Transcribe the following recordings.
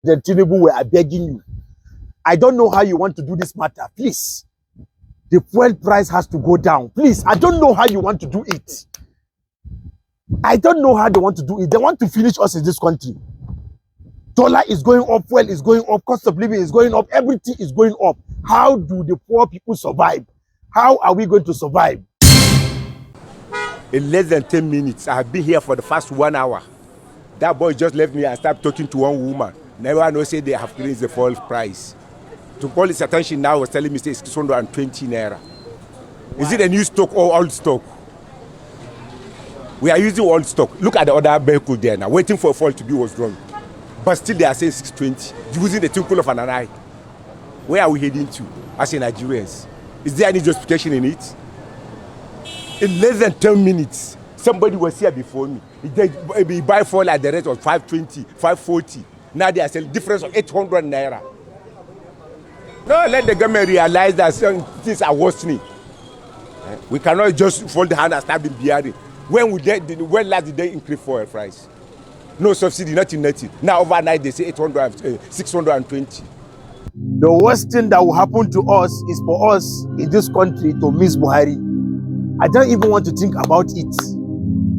Then Tinubu, we are begging you. I don't know how you want to do this matter. Please, the fuel price has to go down. Please, I don't know how you want to do it. I don't know how they want to do it. They want to finish us in this country. Dollar is going up, fuel is going up, cost of living is going up, everything is going up. How do the poor people survive? How are we going to survive? In less than 10 minutes, I have been here for the first 1 hour. That boy just left me and started talking to one woman. Never know say they have raised the fuel price. To call his attention now was telling me say it's 620 naira. Is it a new stock or old stock? We are using old stock. Look at the other vehicle there now, waiting for a fall to be was wrong. But still they are saying 620, using the twinkle of an eye. Where are we heading to as Nigerians? Is there any justification in it? In less than 10 minutes, somebody was here before me. He buy fuel at the rate of 520, 540. Now they are selling difference of 800 naira. No, let the government realize that things are worsening. We cannot just fold the hand and start being bearing. When last did they increase fuel price? No subsidy, nothing. Now overnight they say 620. The worst thing that will happen to us is for us in this country to miss Buhari. I don't even want to think about it.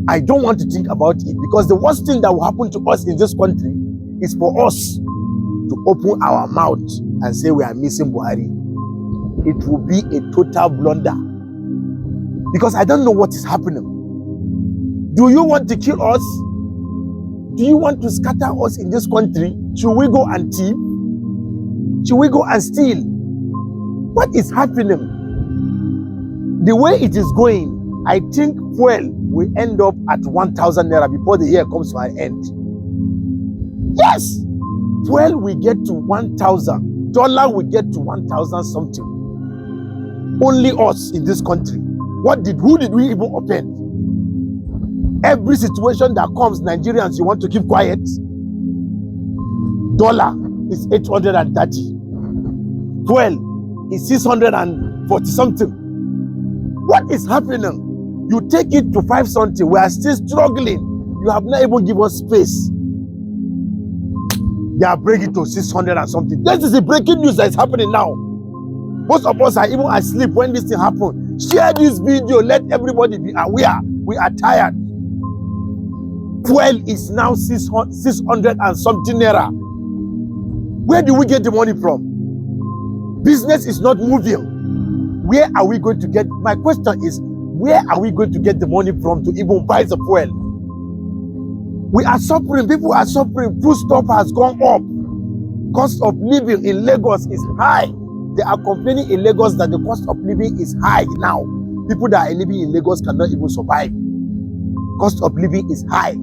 I don't want to think about it because the worst thing that will happen to us in this country is for us to open our mouth and say we are missing Buhari. It will be a total blunder because I don't know what is happening. Do you want to kill us? Do you want to scatter us in this country? Should we go and thief? Should we go and steal? What is happening? The way it is going, I think fuel will end up at 1,000 naira before the year comes to an end. Yes, fuel will get to 1,000. Dollar will get to 1,000 something. Only us in this country. Who did we even offend? Every situation that comes, Nigerians, you want to keep quiet. Dollar is 830. Fuel is 640 something. What is happening? You take it to 5 something. We are still struggling. You have not even given us space. They are breaking to 600 and something. This is the breaking news that is happening now. Most of us are even asleep when this thing happens. Share this video. Let everybody be aware. We are tired. Fuel is now 600 and something naira. Where do we get the money from? Business is not moving. Where are we going to get? My question is, where are we going to get the money from to even buy the fuel? We are suffering. People are suffering. Food stuff has gone up. Cost of living in Lagos is high. They are complaining in Lagos that the cost of living is high now. People that are living in Lagos cannot even survive. Cost of living is high.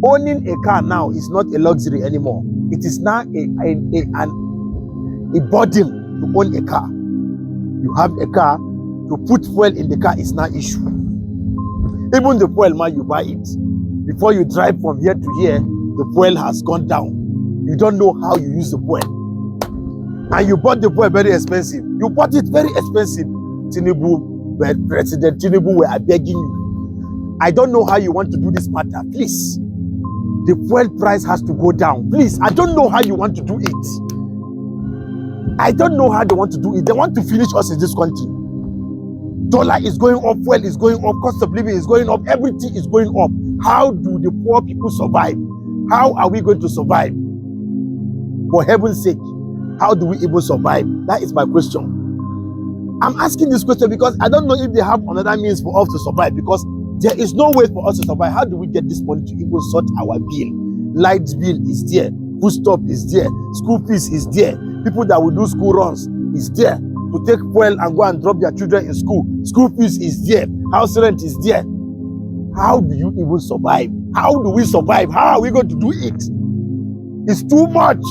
Owning a car now is not a luxury anymore. It is now a burden to own a car. You have a car, to put fuel in the car is not issue. Even the fuel, man, you buy it. Before you drive from here to here, the fuel has gone down. You don't know how you use the fuel. And you bought the fuel very expensive. You bought it very expensive. Tinubu, President Tinubu, we are begging you. I don't know how you want to do this matter. Please. The fuel price has to go down. Please, I don't know how you want to do it. I don't know how they want to do it. They want to finish us in this country. Dollar is going up, fuel is going up, cost of living is going up, everything is going up. How do the poor people survive? How are we going to survive? For heaven's sake, how do we even survive? That is my question. I'm asking this question because I don't know if they have another means for us to survive because there is no way for us to survive. How do we get this money to even sort our bill? Light bill is there. Food stuff is there. School fees is there. People that will do school runs is there. To take fuel and go and drop their children in school. School fees is there. House rent is there. How do you even survive? How do we survive? How are we going to do it? It's too much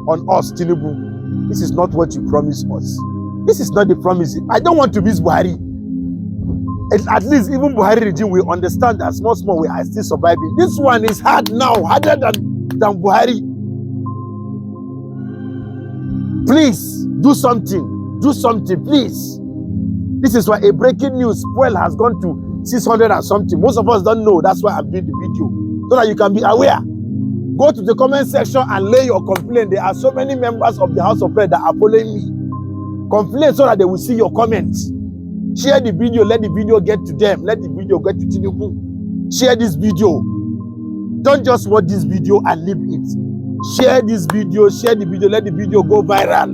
on us, Tinubu. This is not what you promised us. This is not the promise. I don't want to miss Buhari. At least even Buhari regime will understand that small we are still surviving. This one is hard now, harder than Buhari. Please do something. Do something, please. This is why a breaking news. Fuel has gone to 600 and something. Most of us don't know. That's why I'm doing the video so that you can be aware. Go to the comment section and lay your complaint. There are so many members of the House of Prayer that are following me. Complain so that they will see your comments. Share the video. Let the video get to them. Let the video get to Tinubu. Share this video. Don't just watch this video and leave it. Share this video. Share the video. Let the video go viral.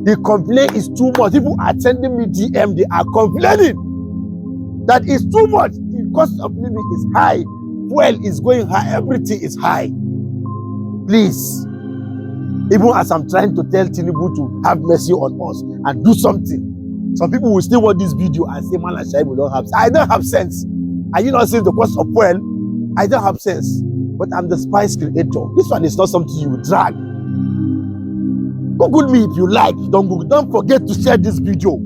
The complaint is too much. People are sending me DM. They are complaining that it's too much. The cost of living is high. Fuel is going high. Everything is high. Please, even as I'm trying to tell Tinubu to have mercy on us and do something, some people will still watch this video and say, man, Shaibu don't have sense. I don't have sense. Are you not saying the cost of fuel? I don't have sense. But I'm the spice creator. This one is not something you drag. Google me if you like. Don't forget to share this video.